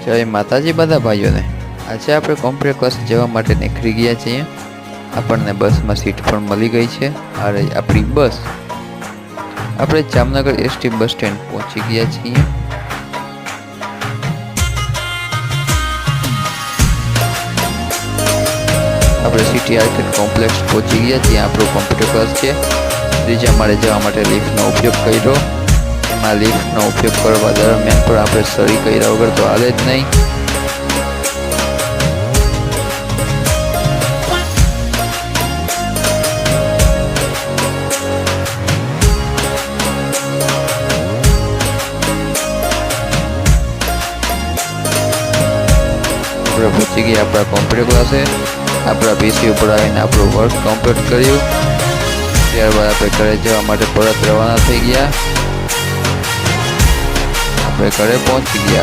જય માતાજી બધા ભાઈઓને। આજે આપણે કોમ્પ્યુટર ક્લાસ જવા માટે નીકળી ગયા છીએ। આપણને બસમાં સીટ પણ મળી ગઈ છે। આ રહી આપણી બસ। આપણે જામનગર એસટી બસ સ્ટેન્ડ પહોંચી ગયા છીએ। આપણે સિટી આર્કેડ કોમ્પ્લેક્સ પહોંચી ગયા, ત્યાં આપણો કોમ્પ્યુટર ક્લાસ છે। ત્રીજા માળે જવા માટે લિફ્ટનો ઉપયોગ કર્યો। એમાં લિફ્ટનો ઉપયોગ કરવા દરમિયાન પણ આપણે સળી કર્યા વગર તો હાલે જ નહીં। આપણે પહોંચી ગયા આપણા કોમ્પ્યુટર ક્લાસે। આપણા પીસી ઉપર આવીને આપણું વર્ક કમ્પ્લીટ કર્યું। ત્યારબાદ આપણે ઘરે જવા માટે પરત રવાના થઈ ગયા। આપણે ઘરે પહોંચી ગયા।